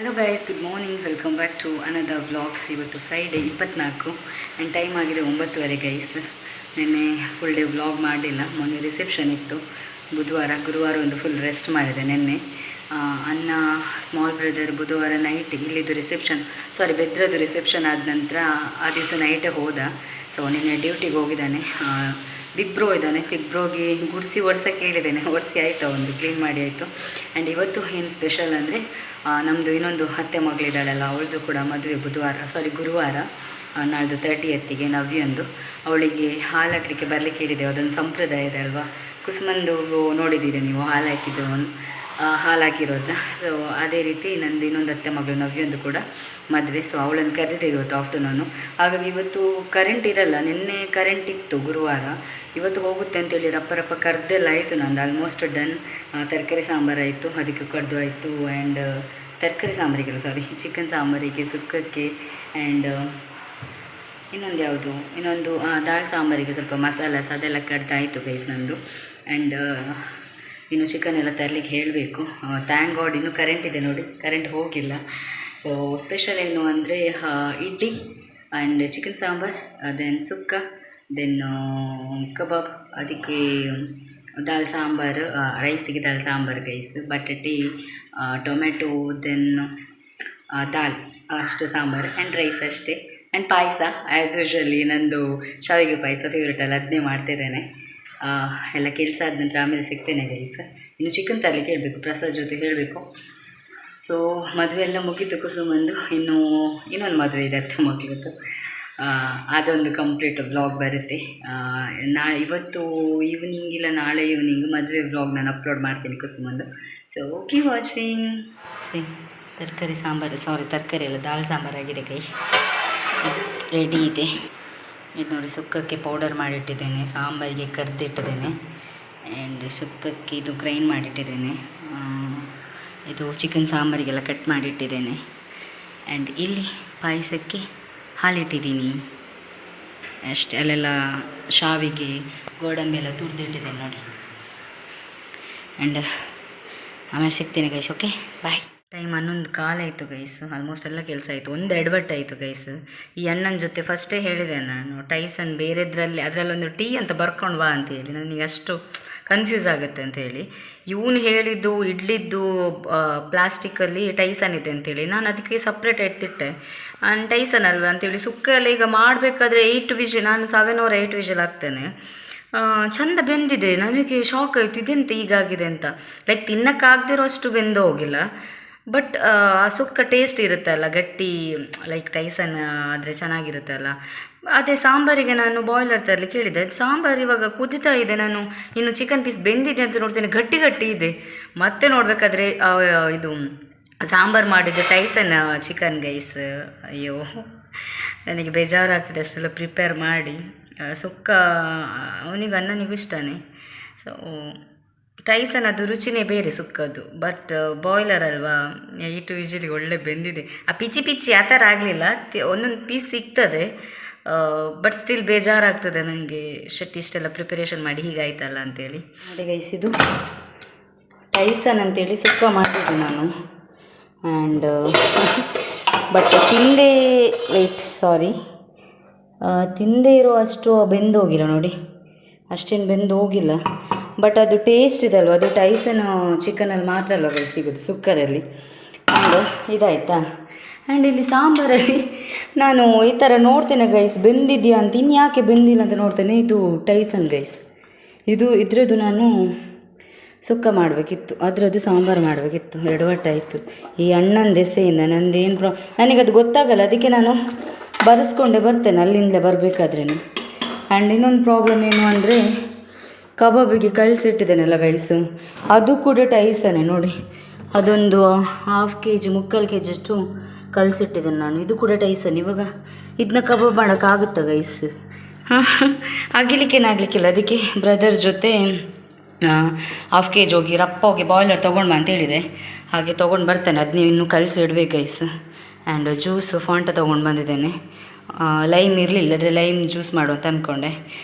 Hello guys, good morning. Welcome back to another vlog. ಇವತ್ತು Friday 24 and time ಆಗಿದೆ 9:30 guys. ನಿನ್ನೆ full day vlog ಮಾಡಲಿಲ್ಲ. ಮೊನ್ನೆ reception ಇತ್ತು ಬುಧವಾರ. ಗುರುವಾರ ಒಂದು ಫುಲ್ ರೆಸ್ಟ್ ಮಾಡಿದೆ. ನಿನ್ನೆ ಅನ್ನ ಸ್ಮಾಲ್ ಬ್ರದರ್ ಬುಧವಾರ ನೈಟ್ ಇಲ್ಲಿದ್ದು ರಿಸೆಪ್ಷನ್, ಬೆದ್ರದ್ದು ರಿಸೆಪ್ಷನ್ ಆದ ನಂತರ ಆ ದಿವಸ ನೈಟೇ ಹೋದ. ಸೊ ನಿನ್ನೆ ಡ್ಯೂಟಿಗೆ ಹೋಗಿದ್ದಾನೆ. ಬಿಗ್ ಬ್ರೋ ಇದ್ದಾನೆ. ಬಿಗ್ ಬ್ರೋಗೆ ಗುಡಿಸಿ ಒರ್ಸೋಕ್ಕೆ ಹೇಳಿದ್ದೇನೆ. ಒರೆಸಿ ಆಯಿತು, ಒಂದು ಕ್ಲೀನ್ ಮಾಡಿ ಆಯಿತು. ಆ್ಯಂಡ್ ಇವತ್ತು ಏನು ಸ್ಪೆಷಲ್ ಅಂದರೆ ನಮ್ಮದು ಇನ್ನೊಂದು ಅತ್ತೆ ಮಗಳಿದ್ದಾಳಲ್ಲ, ಅವಳದು ಕೂಡ ಮದುವೆ ಗುರುವಾರ. ನಾಳ್ದು 30th ನವ್ಯಂದು. ಅವಳಿಗೆ ಹಾಲು ಹಾಕಲಿಕ್ಕೆ ಬರಲಿಕ್ಕೆ ಹೇಳಿದೆ. ಅದೊಂದು ಸಂಪ್ರದಾಯ ಇದೆ ಅಲ್ವಾ. ಕುಸುಮಂದು ನೋಡಿದ್ದೀರಿ ನೀವು, ಹಾಲು ಹಾಕಿದ್ದು, ಹಾಲು ಹಾಕಿರೋದು. ಸೊ ಅದೇ ರೀತಿ ನಂದು ಇನ್ನೊಂದು ಅತ್ತೆ ಮಗಳು ನವ್ಯಂದು ಕೂಡ ಮದುವೆ. ಸೊ ಅವಳನ್ನು ಕರೆದಿದ್ದೇವೆ ಇವತ್ತು ಆಫ್ಟರ್ನೂನು. ಹಾಗಾಗಿ ಇವತ್ತು ಕರೆಂಟ್ ಇರಲ್ಲ. ನಿನ್ನೆ ಕರೆಂಟ್ ಇತ್ತು ಗುರುವಾರ, ಇವತ್ತು ಹೋಗುತ್ತೆ ಅಂತೇಳಿ ರಪ್ಪ ಕರೆದೆಲ್ಲ ಆಯಿತು. ನಂದು ಆಲ್ಮೋಸ್ಟ್ ಡನ್. ತರಕಾರಿ ಸಾಂಬಾರು ಆಯಿತು, ಅದಕ್ಕೆ ಕಡ್ದು ಆಯಿತು. ಆ್ಯಂಡ್ ತರಕಾರಿ ಸಾಂಬಾರಿಗೆ ಚಿಕನ್ ಸಾಂಬಾರಿಗೆ, ಸುಕ್ಕಕ್ಕೆ, ಆ್ಯಂಡ್ ಇನ್ನೊಂದು ದಾಲ್ ಸಾಂಬಾರಿಗೆ ಸ್ವಲ್ಪ ಮಸಾಲಾಸ್ ಅದೆಲ್ಲ ಕಡ್ದಾಯಿತು ಗೈಸ್ ನಂದು. ಆ್ಯಂಡ್ ಇನ್ನು ಚಿಕನ್ ಎಲ್ಲ ತರಲಿಕ್ಕೆ ಹೇಳಬೇಕು. ಥ್ಯಾಂಕ್ ಗಾಡ್ ಇನ್ನೂ ಕರೆಂಟ್ ಇದೆ ನೋಡಿ, ಕರೆಂಟ್ ಹೋಗಿಲ್ಲ. ಸೊ ಸ್ಪೆಷಲ್ ಏನು ಅಂದರೆ idli and chicken sambar, then sukka, then kebab, ಅದಕ್ಕೆ ದಾಲ್ ಸಾಂಬಾರು, ರೈಸಿಗೆ ದಾಲ್ ಸಾಂಬಾರು ಗೈಸ್, ಬಟಾಟೆ, ಟೊಮೆಟೊ, ದೆನ್ ದಾಲ್, ಅಷ್ಟು ಸಾಂಬಾರು ಆ್ಯಂಡ್ ರೈಸ್ ಅಷ್ಟೇ. ಆ್ಯಂಡ್ ಪಾಯಸ ಆ್ಯಸ್ ಯೂಶ್ವಲಿ ನಂದು ಶಾವಿಗೆ ಪಾಯಸ ಫೇವ್ರೇಟ್ ಅಲ್ಲ, ಅದನ್ನೇ ಮಾಡ್ತಿದ್ದೇನೆ. ಎಲ್ಲ ಕೆಲಸ ಆದ ನಂತರ ಆಮೇಲೆ ಸಿಗ್ತೇನೆ ಗೈಸ್. ಇನ್ನು ಚಿಕನ್ ತರಲಿಕ್ಕೆ ಹೇಳಬೇಕು, ಪ್ರಸಾದ್ ಜೊತೆ ಹೇಳಬೇಕು. ಸೊ ಮದುವೆ ಎಲ್ಲ ಮುಗೀತು ಕುಸುಮಂದು. ಇನ್ನೊಂದು ಮದುವೆ ಇದೆ ಅತ್ತೆ ಮಕ್ಕಳದ್ದು. ಅದೊಂದು ಕಂಪ್ಲೀಟ್ ವ್ಲಾಗ್ ಬರುತ್ತೆ. ಇವತ್ತು ಈವ್ನಿಂಗ್ ಇಲ್ಲ ನಾಳೆ ಈವ್ನಿಂಗ್ ಮದುವೆ ವ್ಲಾಗ್ ನಾನು ಅಪ್ಲೋಡ್ ಮಾಡ್ತೀನಿ ಕುಸುಮಂದು. So keep watching. ತರಕಾರಿ ಸಾಂಬಾರು, ತರಕಾರಿ ಎಲ್ಲ ದಾಲ್ ಸಾಂಬಾರಾಗಿದೆ ಗೈಸ್, ರೆಡಿ ಇದೆ. ಇದು ನೋಡಿ, ಸುಕ್ಕಕ್ಕೆ ಪೌಡರ್ ಮಾಡಿಟ್ಟಿದ್ದೇನೆ, ಸಾಂಬಾರಿಗೆ ಕರೆದಿಟ್ಟಿದ್ದೇನೆ, ಆ್ಯಂಡ್ ಸುಕ್ಕಕ್ಕೆ ಇದು ಗ್ರೈಂಡ್ ಮಾಡಿಟ್ಟಿದ್ದೇನೆ, ಇದು ಚಿಕನ್ ಸಾಂಬಾರಿಗೆಲ್ಲ ಕಟ್ ಮಾಡಿಟ್ಟಿದ್ದೇನೆ. ಆ್ಯಂಡ್ ಇಲ್ಲಿ ಪಾಯಸಕ್ಕೆ ಹಾಲಿಟ್ಟಿದ್ದೀನಿ ಅಷ್ಟೇ. ಅಲ್ಲೆಲ್ಲ ಶಾವಿಗೆ ಗೋಡಂಬಿ ಎಲ್ಲ ತುರಿದಿಟ್ಟಿದ್ದೇನೆ ನೋಡಿ. ಆ್ಯಂಡ್ ಆಮೇಲೆ ಸಿಗ್ತೇನೆ ಗೈಸ್. ಓಕೆ, ಬಾಯ್. ಟೈಮ್ 11:15 ಆಯಿತು ಗೈಸ್. ಆಲ್ಮೋಸ್ಟ್ ಎಲ್ಲ ಕೆಲಸ ಆಯಿತು. ಒಂದು ಎಡವಟ್ಟು ಆಯಿತು ಗೈಸ್. ಈ ಅಣ್ಣನ ಜೊತೆ ಫಸ್ಟೇ ಹೇಳಿದೆ ನಾನು, ಟೈಸನ್ ಬೇರೆದ್ರಲ್ಲಿ ಅದರಲ್ಲೊಂದು ಟೀ ಅಂತ ಬರ್ಕೊಂಡು ಬಾ ಅಂತೇಳಿ. ನನಗೆ ಅಷ್ಟು ಕನ್ಫ್ಯೂಸ್ ಆಗುತ್ತೆ ಅಂಥೇಳಿ. ಇವನು ಹೇಳಿದ್ದು ಇಡ್ಲಿದ್ದು ಪ್ಲಾಸ್ಟಿಕ್ಕಲ್ಲಿ ಟೈಸನ್ ಇದೆ ಅಂಥೇಳಿ, ನಾನು ಅದಕ್ಕೆ ಸಪ್ರೇಟ್ ಇಟ್ಟಿಟ್ಟೆ. ಟೈಸನ್ ಅಲ್ವಾ ಅಂತೇಳಿ. ಸುಕ್ಕ ಎಲ್ಲ ಈಗ ಮಾಡಬೇಕಾದ್ರೆ 8 ವಿಷಲ್, ನಾನು 7 or 8 ವಿಷಲ್ ಹಾಕ್ತೇನೆ. ಚೆಂದ ಬೆಂದಿದೆ. ನನಗೆ ಶಾಕ್ ಆಯಿತು, ಇದೆಂತ ಹೀಗಾಗಿದೆ ಅಂತ. ಲೈಕ್ ತಿನ್ನೋಕ್ಕಾಗದಿರೋ ಅಷ್ಟು ಬೆಂದು ಹೋಗಿಲ್ಲ, ಬಟ್ ಆ ಸುಕ್ಕ ಟೇಸ್ಟ್ ಇರುತ್ತಲ್ಲ ಗಟ್ಟಿ, ಲೈಕ್ ಟೈಸನ್ ಆದರೆ ಚೆನ್ನಾಗಿರುತ್ತಲ್ಲ. ಅದೇ ಸಾಂಬಾರಿಗೆ ನಾನು ಬಾಯ್ಲರ್ ತರಲಿಕ್ಕೆ ಹೇಳಿದ್ದೆ. ಸಾಂಬಾರು ಇವಾಗ ಕುದೀತಾ ಇದೆ. ನಾನು ಇನ್ನು ಚಿಕನ್ ಪೀಸ್ ಬೆಂದಿದೆ ಅಂತ ನೋಡ್ತೇನೆ, ಗಟ್ಟಿ ಇದೆ. ಮತ್ತೆ ನೋಡಬೇಕಾದ್ರೆ ಇದು ಸಾಂಬಾರು ಮಾಡಿದ್ದು ಟೈಸನ್ ಚಿಕನ್ ಗೈಸ್. ಅಯ್ಯೋ, ನನಗೆ ಬೇಜಾರಾಗ್ತಿದೆ ಅಷ್ಟೆಲ್ಲ ಪ್ರಿಪೇರ್ ಮಾಡಿ. ಸುಕ್ಕ ಅವನಿಗೆ ಅಣ್ಣನಿಗೂ ಇಷ್ಟನೇ. ಸೊ ಟೈಸನ್ ಅದು ರುಚಿನೇ ಬೇರೆ ಸುಕ್ಕದ್ದು. ಬಟ್ ಬಾಯ್ಲರ್ ಅಲ್ವಾ, 8 ವಿಷಲಿಗೆ ಒಳ್ಳೆ ಬೆಂದಿದೆ. ಆ ಪಿಚ್ಚಿ ಆ ಥರ ಆಗಲಿಲ್ಲ, ಒಂದೊಂದು ಪೀಸ್ ಸಿಗ್ತದೆ. ಬಟ್ ಸ್ಟಿಲ್ ಬೇಜಾರಾಗ್ತದೆ ನನಗೆ, ಇಷ್ಟೆಲ್ಲ ಪ್ರಿಪರೇಷನ್ ಮಾಡಿ ಹೀಗಾಯ್ತಲ್ಲ ಅಂತೇಳಿ. ನೋಡಿ ಗೈಸ್, ಇದು ಟೈಸನ್ ಅಂತೇಳಿ ಸುಕ್ಕ ಮಾಡಿದ್ದು ನಾನು. ಆ್ಯಂಡ್ ಬಟ್ ತಿಂದೇ ಇರೋ ಅಷ್ಟು ಬೆಂದೋಗಿಲ್ಲ ನೋಡಿ, ಅಷ್ಟೇನು ಬೆಂದು ಹೋಗಿಲ್ಲ. ಬಟ್ ಅದು ಟೇಸ್ಟ್ ಇದೆ ಅಲ್ವ, ಅದು ಟೈಸನ್ ಚಿಕನಲ್ಲಿ ಮಾತ್ರ ಅಲ್ವ ಗೈಸ್ ಸಿಗೋದು, ಸುಕ್ಕರಲ್ಲಿ. ಆ್ಯಂಡ್ ಇದಾಯ್ತಾ. ಆ್ಯಂಡ್ ಇಲ್ಲಿ ಸಾಂಬಾರಲ್ಲಿ ನಾನು ಈ ಥರ ನೋಡ್ತೇನೆ ಗೈಸ್, ಬೆಂದಿದೆಯಾ ಅಂತ. ಇನ್ಯಾಕೆ ಬೆಂದಿಲ್ಲ ಅಂತ ನೋಡ್ತೇನೆ. ಇದು ಟೈಸನ್ ಗೈಸ್, ಇದ್ರದ್ದು ನಾನು ಸುಕ್ಕ ಮಾಡಬೇಕಿತ್ತು, ಅದರದ್ದು ಸಾಂಬಾರು ಮಾಡಬೇಕಿತ್ತು. ಎಡವಟ್ಟಾಯಿತು ಈ ಅಣ್ಣನ ದೆಸೆಯಿಂದ. ನಂದೇನು ನನಗದು ಗೊತ್ತಾಗಲ್ಲ, ಅದಕ್ಕೆ ನಾನು ಬರೆಸ್ಕೊಂಡೇ ಬರ್ತೇನೆ ಅಲ್ಲಿಂದಲೇ ಬರಬೇಕಾದ್ರೇನು. ಆ್ಯಂಡ್ ಇನ್ನೊಂದು ಪ್ರಾಬ್ಲಮ್ ಏನು ಅಂದರೆ, ಕಬಾಬಿಗೆ ಕಳಿಸಿಟ್ಟಿದ್ದೇನಲ್ಲ ಗೈಸ್, ಅದು ಕೂಡ ಟೈಸನ್ನೇ ನೋಡಿ. ಅದೊಂದು 1/2 kg 3/4 kg ಅಷ್ಟು ಕಲಿಸಿಟ್ಟಿದ್ದೇನೆ ನಾನು. ಇದು ಕೂಡ ಟೈಸನ್. ಇವಾಗ ಇದನ್ನ ಕಬಾಬ್ ಮಾಡೋಕ್ಕಾಗುತ್ತಾ ಗೈಸ್? ಆಗಲಿಕ್ಕಿಲ್ಲ. ಅದಕ್ಕೆ ಬ್ರದರ್ ಜೊತೆ 1/2 kg ಹೋಗಿ ಬಾಯ್ಲರ್ ತೊಗೊಂಡು ಬಾ ಅಂತ ಹೇಳಿದೆ. ಹಾಗೆ ತೊಗೊಂಡು ಬರ್ತೇನೆ. ಅದನ್ನ ಇನ್ನೂ ಕಲಸಿ ಇಡಬೇಕು ಗೈಸ್. ಆ್ಯಂಡ್ ಜ್ಯೂಸ್ ಫಾಂಟ ತೊಗೊಂಡು ಬಂದಿದ್ದೇನೆ. ಲೈಮ್ ಇರಲಿಲ್ಲ, ಆದರೆ ಲೈಮ್ ಜ್ಯೂಸ್ ಮಾಡುವಂತ ಅಂದ್ಕೊಂಡೆ.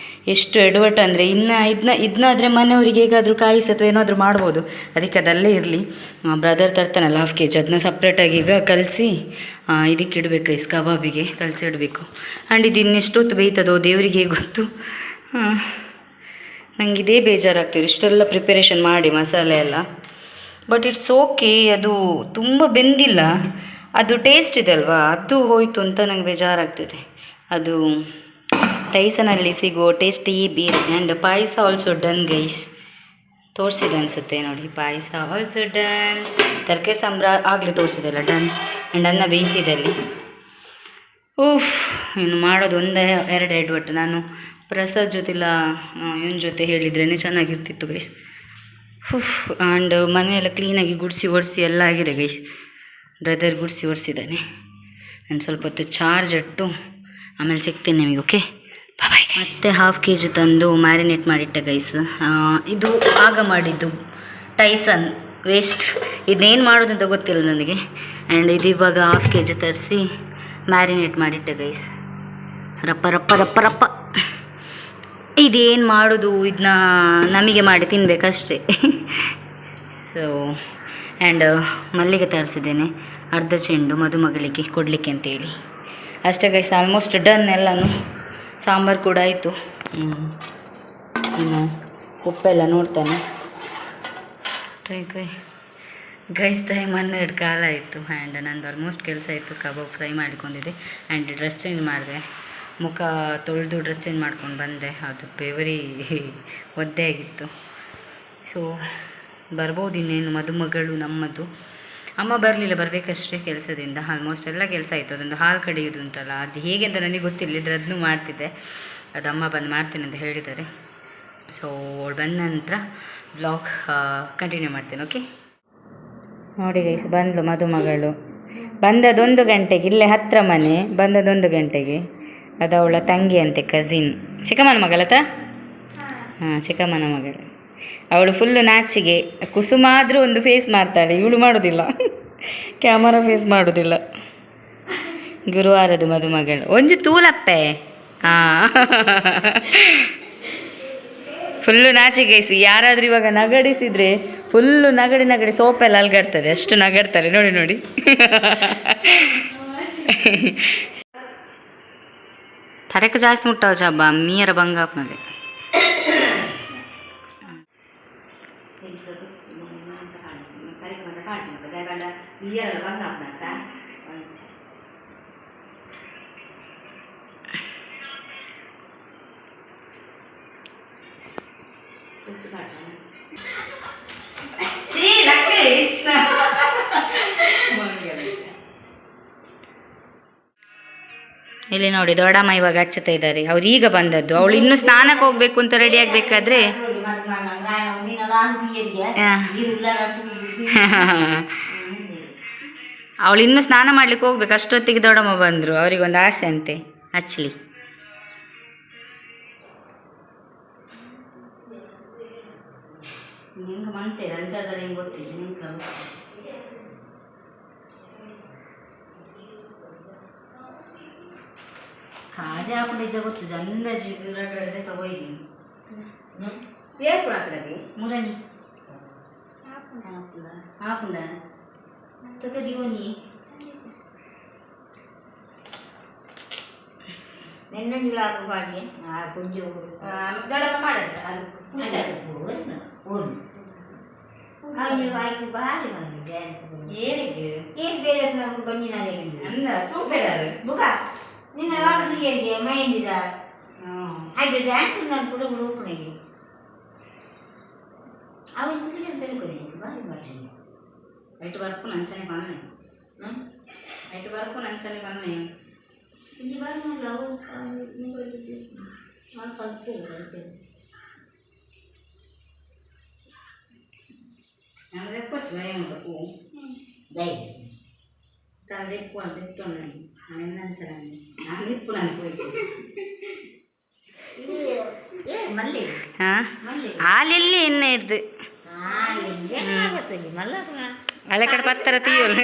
ಎಷ್ಟು ಎಡವಟ್ಟು ಅಂದರೆ ಇದನ್ನಾದರೆ ಮನೆಯವ್ರಿಗೆ ಹೇಗಾದರೂ ಕಾಯಿಸಿ ಅಥವಾ ಏನಾದರೂ ಮಾಡ್ಬೋದು. ಅದಕ್ಕೆ ಅದಲ್ಲೇ ಇರಲಿ. ಬ್ರದರ್ ತರ್ತಾನಲ್ಲ ½ kg, ಅದನ್ನ ಸಪ್ರೇಟಾಗಿ ಈಗ ಕಲಸಿ ಇದಕ್ಕೆ ಇಡಬೇಕು, ಗೈಸ್ ಕಬಾಬಿಗೆ ಕಲಸಿ ಇಡಬೇಕು. ಆ್ಯಂಡ್ ಇದು ಇನ್ನೆಷ್ಟೊತ್ತು ಬೇಯ್ತದೋ ದೇವರಿಗೆ ಗೊತ್ತು. ನನಗೆ ಇದೇ ಬೇಜಾರಾಗ್ತದೆ ಇಷ್ಟೆಲ್ಲ ಪ್ರಿಪರೇಷನ್ ಮಾಡಿ ಮಸಾಲೆ ಎಲ್ಲ. ಬಟ್ ಇಟ್ಸ್ ಓಕೆ, ಅದು ತುಂಬ ಬೆಂದಿಲ್ಲ, ಅದು ಟೇಸ್ಟ್ ಇದೆ ಅಲ್ವಾ, ಅದು ಹೋಯಿತು ಅಂತ ನಂಗೆ ಬೇಜಾರಾಗ್ತದೆ. ಅದು ಟೈಸನಲ್ಲಿ ಸಿಗೋ ಟೇಸ್ಟಿ ಬೇರೆ. And payasa also done guys, ತೋರಿಸಿದೆ ಅನಿಸುತ್ತೆ ನೋಡಿ, ಪಾಯಸ ಆಲ್ಸೋ ಡನ್. ತರಕಾರಿ ಸಾಂಬ್ರ ಆಗಲೇ ತೋರಿಸಿದೆಲ್ಲ ಡನ್. ಆ್ಯಂಡ್ ಅನ್ನ ಬೇಯಿಸಿದಲ್ಲಿ ಇನ್ನು ಮಾಡೋದು 1-2 ಎಡವಟ್ಟು. ನಾನು ಪ್ರಸಾದ್ ಜೊತೆಲ್ಲ ಇವನ ಜೊತೆ ಹೇಳಿದ್ರೇ ಚೆನ್ನಾಗಿರ್ತಿತ್ತು ಗೈಸ್. ಆ್ಯಂಡ್ ಮನೆಯೆಲ್ಲ ಕ್ಲೀನಾಗಿ ಗುಡಿಸಿ ಒಡಿಸಿ ಎಲ್ಲ ಆಗಿದೆ ಗೈಸ್. ಬ್ರದರ್ ಗುಡಿಸಿ ಒಡಿಸಿದ್ದಾನೆ. ನಾನು ಸ್ವಲ್ಪ ಹೊತ್ತು ಚಾರ್ಜ್ ಇಟ್ಟು ಆಮೇಲೆ ಸಿಗ್ತೇನೆ ನಿಮಗೆ. Okay bye. ಮತ್ತೆ ½ kg ತಂದು ಮ್ಯಾರಿನೇಟ್ ಮಾಡಿಟ್ಟೆ ಗೈಸ್. ಇದು ಆಗ ಮಾಡಿದ್ದು ಟೈಸನ್ ವೇಸ್ಟ್, ಇದನ್ನೇನು ಮಾಡೋದು ಅಂತ ಗೊತ್ತಿಲ್ಲ ನನಗೆ. ಆ್ಯಂಡ್ ಇದು ಇವಾಗ ½ kg ತರಿಸಿ ಮ್ಯಾರಿನೇಟ್ ಮಾಡಿಟ್ಟೆ ಗೈಸ್. ರಪ್ಪ ರಪ್ಪ ರಪ್ಪ ರಪ್ಪ. ಇದೇನು ಮಾಡೋದು, ಇದನ್ನ ನಮಗೆ ಮಾಡಿ ತಿನ್ನಬೇಕಷ್ಟೇ. ಸೊ ಆ್ಯಂಡ್ ಮಲ್ಲಿಗೆ ತರಿಸಿದ್ದೇನೆ, ಅರ್ಧ ಚೆಂಡು ಮದುಮಗಳಿಗೆ ಕೊಡಲಿಕ್ಕೆ ಅಂತೇಳಿ. ಅಷ್ಟೇ ಗೈಸ್, ಆಲ್ಮೋಸ್ಟ್ ಡನ್ ಎಲ್ಲನೂ. ಸಾಂಬಾರು ಕೂಡ ಆಯಿತು. ಇನ್ನು ಉಪ್ಪೆಲ್ಲ ನೋಡ್ತಾನೆ ಗೈಸ್. ಟೈಮ್ 12 ಕಾಲ ಆಯಿತು. ಆ್ಯಂಡ್ ನಂದು ಆಲ್ಮೋಸ್ಟ್ ಕೆಲಸ ಆಯಿತು. ಕಬಾಬ್ ಫ್ರೈ ಮಾಡ್ಕೊಂಡಿದ್ದೆ ಆ್ಯಂಡ್ ಡ್ರೆಸ್ ಚೇಂಜ್ ಮಾಡಿದೆ, ಮುಖ ತೊಳೆದು ಡ್ರೆಸ್ ಚೇಂಜ್ ಮಾಡ್ಕೊಂಡು ಬಂದೆ. ಅದು ಬೆವರಿ ಒದ್ದೆ ಆಗಿತ್ತು. ಸೊ ಬರ್ಬೋದು ಇನ್ನೇನು, ಮದುಮಗಳು ನಮ್ಮದು. ಅಮ್ಮ ಬರಲಿಲ್ಲ, ಬರಬೇಕಷ್ಟೇ ಕೆಲಸದಿಂದ. ಆಲ್ಮೋಸ್ಟ್ ಎಲ್ಲ ಕೆಲಸ ಆಯಿತು. ಅದೊಂದು ಹಾಲು ಕಡಿಯೋದು ಉಂಟಲ್ಲ, ಅದು ಹೇಗೆ ಅಂತ ನನಗೆ ಗೊತ್ತಿಲ್ಲ, ಇದ್ರೆ ಅದನ್ನೂ ಮಾಡ್ತಿದ್ದೆ. ಅದು ಅಮ್ಮ ಬಂದು ಮಾಡ್ತೇನೆ ಅಂತ ಹೇಳಿದ್ದಾರೆ. ಸೊ ಅವಳು ಬಂದ ನಂತರ ವ್ಲಾಗ್ ಕಂಟಿನ್ಯೂ ಮಾಡ್ತೇನೆ. ಓಕೆ ನೋಡಿ ಗೈಸ್, ಬಂದಳು ಮದುಮಗಳು. ಬಂದದ್ದು 1 ಗಂಟೆಗೆ, ಇಲ್ಲೇ ಹತ್ತಿರ ಮನೆ. ಬಂದದ್ದು 1 ಗಂಟೆಗೆ. ಅದು ಅವಳ ತಂಗಿ ಅಂತೆ, ಕಸಿನ್, ಚಿಕ್ಕಮ್ಮನ ಮಗಳತ್ತ. ಚಿಕ್ಕಮ್ಮನ ಮಗಳು. ಅವಳು ಫುಲ್ಲು ನಾಚಿಗೆ. ಕುಸುಮ ಆದರೂ ಒಂದು ಫೇಸ್ ಮಾಡ್ತಾಳೆ, ಇವಳು ಮಾಡೋದಿಲ್ಲ, ಕ್ಯಾಮರಾ ಫೇಸ್ ಮಾಡೋದಿಲ್ಲ. ಗುರುವಾರದು ಮದುಮಗಳು ಒಂಜಿ ತೂಲಪ್ಪೆ. ಫುಲ್ಲು ನಾಚಿಗೈಸಿ. ಯಾರಾದರೂ ಇವಾಗ ನಗಡಿಸಿದರೆ ಫುಲ್ಲು ನಗಡಿ ಸೋಪೆಲ್ಲ ಅಲ್ಗಾಡ್ತದೆ, ಅಷ್ಟು ನಗಾಡ್ತಾರೆ ನೋಡಿ ನೋಡಿ. ತರಕ ಜಾಸ್ತಿ ಮುಟ್ಟಾವ ಜಬ್ಬ ಮೀಯರ ಬಂಗಾಪ್ನಲ್ಲಿ. ಇಲ್ಲಿ ನೋಡಿ ದೊಡ್ಡಮ್ಮ ಇವಾಗ ಹಚ್ಚುತ್ತಾ ಇದ್ದಾರೆ. ಅವ್ರು ಈಗ ಬಂದದ್ದು. ಅವಳು ಇನ್ನೂ ಸ್ನಾನಕ್ಕೆ ಹೋಗ್ಬೇಕು ಅಂತ ರೆಡಿ ಆಗ್ಬೇಕಾದ್ರೆ ಅವಳು ಇನ್ನೂ ಸ್ನಾನ ಮಾಡ್ಲಿಕ್ಕೆ ಹೋಗ್ಬೇಕು. ಅಷ್ಟೊತ್ತಿಗೆ ದೊಡ್ಡಮ್ಮ ಬಂದರು. ಅವರಿಗೊಂದು ಆಸೆ ಅಂತೆ ಹಚ್ಚಲಿ. ಹೆಂಗೆ ಮಾಡ್ತೇವೆ ರಂಜಾದಲ್ಲಿ ಹೆಂಗೆ ಗೊತ್ತಿದೆ ಕಾಜೆ ಹಾಕೊಂಡು ನಿಜ ಗೊತ್ತು ಜಂದ ಜಿಗಡೆ ತಗೋಯ್ದೀನಿ ಬೇಕು ಹಾಕ್ರಗೆ ಮುರಣಿ ಹಾಕೊಂಡ ತಗದಿವನಿ ನೆನ್ನೆಂಗಿಲ್ಲ ಹಾಕಬಾರ್ದು ಕೊಂಚ ದೊಡ್ಡಮ್ಮ ಮಾಡಲ್ಲ ಆಯ್ತು ಭಾರಿ ಮಾಡಿ ಡ್ಯಾನ್ಸ್ ಏನಿಗೆ ಏನು ಬೇರೆ ನಮ್ಗೆ ಬನ್ನಿ ನಾನು ಅಂದ ತೂಪೇದಾರು ಬುಕ ನಿನ್ನ ವಾಗದು ಹೇಳಿದೆ ಮೈಂದಿದ ಆಯ್ತು ಡ್ಯಾನ್ಸ್ ನಾನು ಕೂಡ ರೂಪಣಿಗೆ ಅವನು ತಿರುಗಿ ಅಂತ ತಿಳ್ಕೊಳ್ಳಿ ಭಾರಿ ಮಾಡಿ ಐಟು ಬರ್ಕು ನಂಚನೆ ಬನ್ನಿ ಐಟು ಬರ್ಕು ನಂಚನೆ ಬನ್ನಿ ಇಲ್ಲಿ ಬರ್ಮಲ್ಲ ಅವು ನಾನು ಕಲ್ತೇವೆ ನಾನು ರೆಕ್ಕೋಚ್ ಭಯ ಉಂಟು ದಯ ತಾವು ರೆಕ್ಕು ಅಂತ ಇತ್ತೊಂಡು ನಾನು ಅನ್ಸಲ್ಲ ನಾನು ರೆಕ್ಕು ನಾನು ಹೋಯ್ತು ಹಾಲೆಲ್ಲಿ ಎಣ್ಣೆ ಇರ್ದು ಅಲೆ ಕಡೆ ಪತ್ತರ ತೀಯಲ್ಲ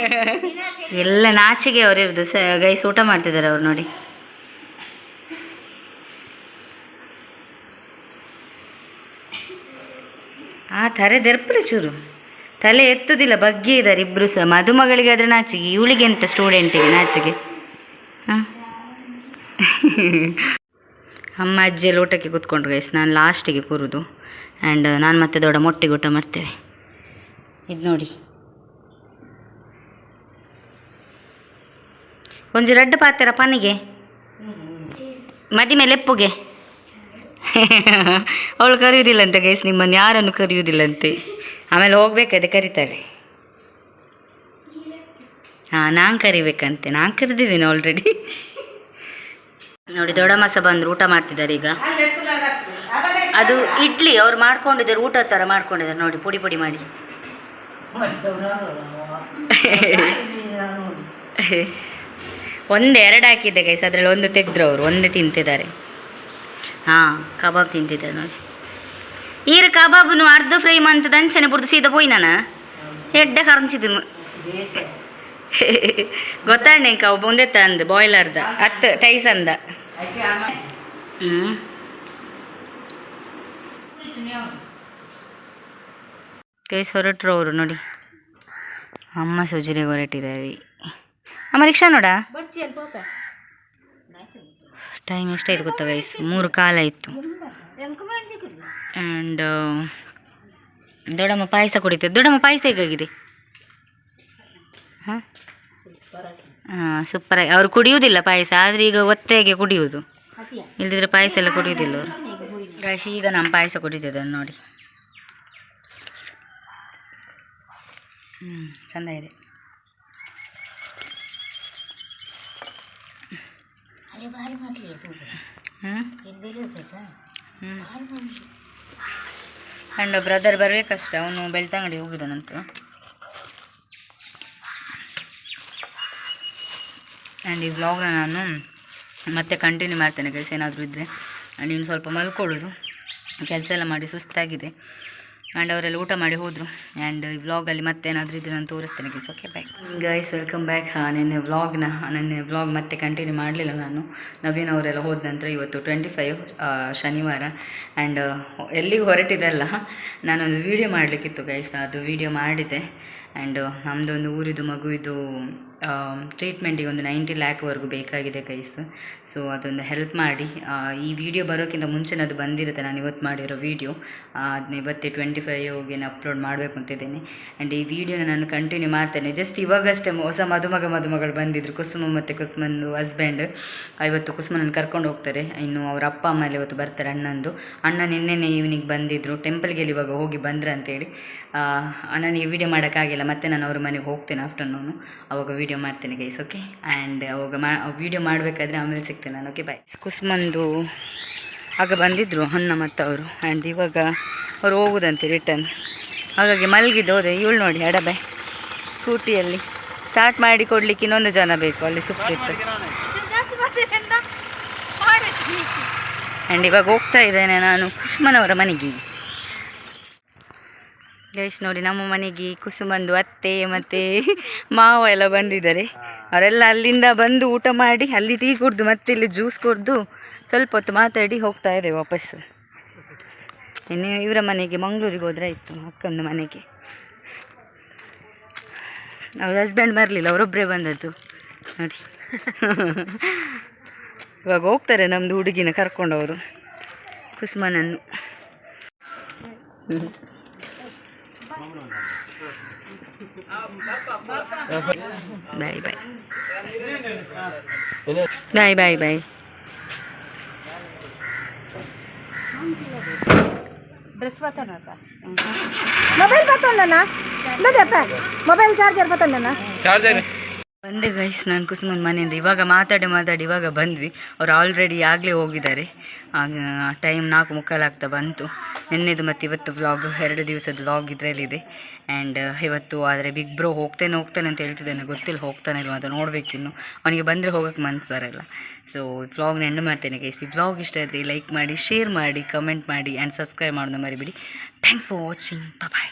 ಎಲ್ಲ ನಾಚಿಗೆ ಅವ್ರು ಇರೋದು ಗೈಸ್ ಊಟ ಮಾಡ್ತಿದ್ದಾರೆ ಅವ್ರು ನೋಡಿ ತಲೆ ದೆರ್ಪಲೆ ಚೂರು ತಲೆ ಎತ್ತುದಿಲ್ಲ ಬಗ್ಗೆ ಇದ್ದಾರೆ ಇಬ್ಬರು ಸಹ. ಮದುಮಗಳಿಗೆ ಆದರೆ ನಾಚಿಗೆ, ಇವಳಿಗೆ ಎಂತ ಸ್ಟೂಡೆಂಟಿಗೆ ನಾಚಿಗೆ. ಹಾಂ ಅಮ್ಮ ಅಜ್ಜಿ ಎಲ್ಲ ಊಟಕ್ಕೆ ಕೂತ್ಕೊಂಡ್ರು ಗೈಸ್, ನಾನು ಲಾಸ್ಟಿಗೆ ಕೂರುದು. ಆ್ಯಂಡ್ ನಾನು ಮತ್ತೆ ದೊಡ್ಡ ಮೊಟ್ಟೆಗೆ ಊಟ ಮಾಡ್ತೇವೆ. ಇದು ನೋಡಿ ಒಂಜಿ ರಡ್ಡು ಪಾತೆರ ಪನಿಗೆ ಮದಿ ಮೇಲೆ ಎಪ್ಪುಗೆ. ಅವಳು ಕರೆಯುವುದಿಲ್ಲಂತೆ ಗೈಸ್, ನಿಮ್ಮನ್ನು ಯಾರನ್ನು ಕರೆಯುವುದಿಲ್ಲಂತೆ. ಆಮೇಲೆ ಹೋಗ್ಬೇಕಾದ್ರೆ ಕರೀತಾಳೆ. ಹಾಂ ನಾನು ಕರಿಬೇಕಂತೆ, ನಾನು ಕರೆದಿದ್ದೀನಿ ಆಲ್ರೆಡಿ. ನೋಡಿ ದೊಡ್ಡ ಮಸ ಬಂದರು, ಊಟ ಮಾಡ್ತಿದ್ದಾರೆ ಈಗ. ಅದು ಇಡ್ಲಿ ಅವ್ರು ಮಾಡ್ಕೊಂಡಿದ್ದಾರೆ, ಊಟ ಥರ ಮಾಡ್ಕೊಂಡಿದ್ದಾರೆ ನೋಡಿ, ಪುಡಿ ಪುಡಿ ಮಾಡಿ. ಒಂದೆರಡು ಹಾಕಿದ್ದೆ ಗೈಸ್, ಅದರಲ್ಲಿ ಒಂದು ತೆಗೆದ್ರು ಅವರು, ಒಂದೇ ತಿಂತಿದ್ದಾರೆ. ಹಾಂ ಕಬಾಬ್ ತಿಂತಿದ್ದಾರೆ ನೋಡಿ. ಈರ ಕಬಾಬ್ನು ಅರ್ಧ ಫ್ರೈ ಮಂತದ ಅಂಚನೆ ಬುಡ್ದು ಸೀದಾ ಪೋಯಿ ನಾನು ಎಡ್ಡೆ ಕರಂಚಿದ್ರು. ಗೊತ್ತಾಣೆ ಕವು ಒಂದೇ ತಂದು ಬಾಯ್ಲರ್ದ 10 ಟೈಸ್ ಅಂದ. ಗೈಸ್ ಹೊರಟ್ರು ಅವರು ನೋಡಿ. ಅಮ್ಮ ಸುಜರಿಗೆ ಹೊರಟಿದ್ದಾರೆ. ಅಮ್ಮ ರಿಕ್ಷಾ ನೋಡ ಟೈಮ್ ಎಷ್ಟಾಯ್ತು ಗೊತ್ತಾ ಗೈಸ್, 3 ಕಾಲ ಇತ್ತು. ಆ್ಯಂಡ್ ದೊಡ್ಡಮ್ಮ ಪಾಯಸ ಕುಡಿತದೆ. ದೊಡ್ಡಮ್ಮ ಪಾಯಸ ಹೇಗಾಗಿದೆ? ಹಾಂ ಹಾಂ ಸೂಪರಾಗಿ. ಅವ್ರು ಕುಡಿಯೋದಿಲ್ಲ ಪಾಯಸ, ಆದರೆ ಈಗ ಒತ್ತೆಗೆ ಕುಡಿಯೋದು, ಇಲ್ದಿದ್ರೆ ಪಾಯಸ ಎಲ್ಲ ಕುಡಿಯೋದಿಲ್ಲ ಅವರು. ಗೈಸ್ ಈಗ ನಾನು ಪಾಯಸ ಕುಡಿತಿದ್ದೆ ನೋಡಿ. ಚೆಂದ ಇದೆ. ಆ್ಯಂಡ್ ಬ್ರದರ್ ಬರಬೇಕಷ್ಟೆ, ಅವನು ಬೆಳ್ತಂಗಡಿ ಹೋಗಿದ್ದಾನಂತ. ಆ್ಯಂಡ್ ಈ ವ್ಲಾಗ್ನ ನಾನು ಮತ್ತೆ ಕಂಟಿನ್ಯೂ ಮಾಡ್ತೇನೆ ಗೈಸ್, ಏನಾದರೂ ಇದ್ದರೆ. ಆ್ಯಂಡ್ ಇನ್ನು ಸ್ವಲ್ಪ ಮಲ್ಕೊಳ್ಳೋದು, ಕೆಲಸ ಎಲ್ಲ ಮಾಡಿ ಸುಸ್ತಾಗಿದೆ. ಆ್ಯಂಡ್ ಅವರೆಲ್ಲ ಊಟ ಮಾಡಿ ಹೋದರು. ಆ್ಯಂಡ್ ಈ ವ್ಲಾಗಲ್ಲಿ ಮತ್ತೆ ಏನಾದರೂ ಇದ್ದರೆ ನಾನು ತೋರಿಸ್ತೇನೆ guys. Okay bye guys, welcome back. ನನ್ನ ವ್ಲಾಗ್ ಮತ್ತೆ ಕಂಟಿನ್ಯೂ ಮಾಡಲಿಲ್ಲ ನಾನು. ನವೀನ್ ಅವರೆಲ್ಲ ಹೋದ ನಂತರ ಇವತ್ತು 25 ಶನಿವಾರ. ಆ್ಯಂಡ್ ಎಲ್ಲಿಗೂ ಹೊರಟಿದ್ದಲ್ಲ, ನಾನೊಂದು ವೀಡಿಯೋ ಮಾಡಲಿಕ್ಕಿತ್ತು ಗೈಸ್, ಅದು ವೀಡಿಯೋ ಮಾಡಿದೆ. ಆ್ಯಂಡ್ ನಮ್ಮದೊಂದು ಊರಿದು ಮಗುವಿದು ಟ್ರೀಟ್ಮೆಂಟಿಗೆ ಒಂದು 90 ಲ್ಯಾಕ್ವರೆಗೂ ಬೇಕಾಗಿದೆ ಗೈಸ್. ಸೊ ಅದೊಂದು ಹೆಲ್ಪ್ ಮಾಡಿ. ಈ ವಿಡಿಯೋ ಬರೋಕ್ಕಿಂತ ಮುಂಚೆನೇ ಅದು ಬಂದಿರುತ್ತೆ, ನಾನು ಇವತ್ತು ಮಾಡಿರೋ ವೀಡಿಯೋ. ಅದನ್ನ ಇವತ್ತೇ 25ಗೆ ಅಪ್ಲೋಡ್ ಮಾಡಬೇಕು ಅಂತಿದ್ದೇನೆ. ಆ್ಯಂಡ್ ಈ ವಿಡಿಯೋನ ನಾನು ಕಂಟಿನ್ಯೂ ಮಾಡ್ತೇನೆ. ಜಸ್ಟ್ ಇವಾಗಷ್ಟೇ ಹೊಸ ಮದುಮಗಳು ಬಂದಿದ್ದರು, ಕುಸುಮ ಮತ್ತು ಕುಸುಮಂದು ಹಸ್ಬೆಂಡ್. ಇವತ್ತು ಕುಸುಮನನ್ನು ಕರ್ಕೊಂಡು ಹೋಗ್ತಾರೆ. ಇನ್ನು ಅವ್ರ ಅಪ್ಪ ಅಮ್ಮ ಎಲ್ಲ ಇವತ್ತು ಬರ್ತಾರೆ. ಅಣ್ಣ ನಿನ್ನೆನೇ ಈವ್ನಿಂಗ್ ಬಂದಿದ್ದರು, ಟೆಂಪಲ್ಗೆ ಇವಾಗ ಹೋಗಿ ಬಂದ್ರೆ ಅಂತೇಳಿ. ನನಗೆ ವೀಡಿಯೋ ಮಾಡೋಕ್ಕಾಗಿಲ್ಲ, ಮತ್ತೆ ನಾನು ಅವ್ರ ಮನೆಗೆ ಹೋಗ್ತೇನೆ ಆಫ್ಟರ್ನೂನು, ಅವಾಗ ವೀಡಿಯೋ ಮಾಡ್ತೇನೆ ಗೈಸ್. ಓಕೆ, ಆ್ಯಂಡ್ ಅವಾಗ ವೀಡಿಯೋ ಮಾಡಬೇಕಾದ್ರೆ ಆಮೇಲೆ ಸಿಗ್ತೇನೆ ನಾನು. Okay bye. ಕುಸುಮಂದು ಆಗ ಬಂದಿದ್ದರು ಅಣ್ಣ ಮತ್ತು ಅವರು. ಆ್ಯಂಡ್ ಇವಾಗ ಅವ್ರು ಹೋಗೋದಂತೆ ರಿಟರ್ನ್, ಹಾಗಾಗಿ ಮಲಗಿದ್ದು ಹೋದೆ. ಇವಳು ನೋಡಿ ಎಡಬೆ ಸ್ಕೂಟಿಯಲ್ಲಿ ಸ್ಟಾರ್ಟ್ ಮಾಡಿ ಕೊಡಲಿಕ್ಕೆ ಇನ್ನೊಂದು ಜನ ಬೇಕು, ಅಲ್ಲಿ ಸುತ್ತಿತ್ತು. ಆ್ಯಂಡ್ ಇವಾಗ ಹೋಗ್ತಾ ಇದ್ದೇನೆ ನಾನು ಕುಸುಮನವರ ಮನೆಗೆ. ಗೈಸ್ ನೋಡಿ, ನಮ್ಮ ಮನೆಗೆ ಕುಸುಮಂದು ಅತ್ತೆ ಮತ್ತು ಮಾವ ಎಲ್ಲ ಬಂದಿದ್ದಾರೆ. ಅವರೆಲ್ಲ ಅಲ್ಲಿಂದ ಬಂದು ಊಟ ಮಾಡಿ, ಅಲ್ಲಿ ಟೀ ಕುಡಿದು ಮತ್ತೆ ಇಲ್ಲಿ ಜ್ಯೂಸ್ ಕುಡಿದು ಸ್ವಲ್ಪ ಹೊತ್ತು ಮಾತಾಡಿ ಹೋಗ್ತಾ ಇದ್ದೇವೆ ವಾಪಸ್ಸು. ಇನ್ನು ಇವರ ಮನೆಗೆ ಮಂಗಳೂರಿಗೆ ಹೋದ್ರೆ ಆಯಿತು, ಅಕ್ಕಂದು ಮನೆಗೆ. ಅವ್ರ ಹಸ್ಬೆಂಡ್ ಬರಲಿಲ್ಲ, ಅವರೊಬ್ಬರೇ ಬಂದದ್ದು ನೋಡಿ. ಇವಾಗ ಹೋಗ್ತಾರೆ ನಮ್ಮದು ಹುಡುಗಿನ ಕರ್ಕೊಂಡವರು, ಕುಸುಮನನ್ನು. ಬಾಯ್ ಬಾಯ್ ಬಾಯ್ ಬಾಯ್ ಬಾಯ್. ಡ್ರೆಸ್ ಮೊಬೈಲ್ ಮೊಬೈಲ್ ಚಾರ್ಜರ್ ಬಂದೆ ಗೈಸ್. ನಾನು ಕುಸುಮನ್ ಮನೆಯಿಂದ ಇವಾಗ ಮಾತಾಡಿ ಇವಾಗ ಬಂದ್ವಿ. ಅವ್ರು ಆಲ್ರೆಡಿ ಆಗಲೇ ಹೋಗಿದ್ದಾರೆ. ಟೈಮ್ 4:45 ಆಗ್ತಾ ಬಂತು. ನಿನ್ನೆದು ಮತ್ತು ಇವತ್ತು ವ್ಲಾಗ್, 2 ದಿವಸದ ವ್ಲಾಗ್ ಇದರಲ್ಲಿದೆ. ಆ್ಯಂಡ್ ಇವತ್ತು ಆದರೆ ಬಿಗ್ ಬ್ರೋ ಹೋಗ್ತೇನೆ ಅಂತ ಹೇಳ್ತಿದ್ದಾನೆ, ಗೊತ್ತಿಲ್ಲ ಹೋಗ್ತಾನೆ ಇಲ್ವ ಅಂತ ನೋಡಬೇಕಿನ್ನು. ಅವನಿಗೆ ಬಂದರೆ ಹೋಗೋಕ್ಕೆ ಮನಸ್ಸು ಬರೋಲ್ಲ. ಸೊ ವ್ಲಾಗ್ನ ಎಂಡ್ ಮಾಡ್ತೇನೆ ಗೈಸ್. ಈ ವ್ಲಾಗ್ ಇಷ್ಟ ಆದರೆ ಲೈಕ್ ಮಾಡಿ, ಶೇರ್ ಮಾಡಿ, ಕಮೆಂಟ್ ಮಾಡಿ ಆ್ಯಂಡ್ ಸಬ್ಸ್ಕ್ರೈಬ್ ಮಾಡೋದು ಮರಿಬೇಡಿ. Thanks for watching. ಬಾಯ್.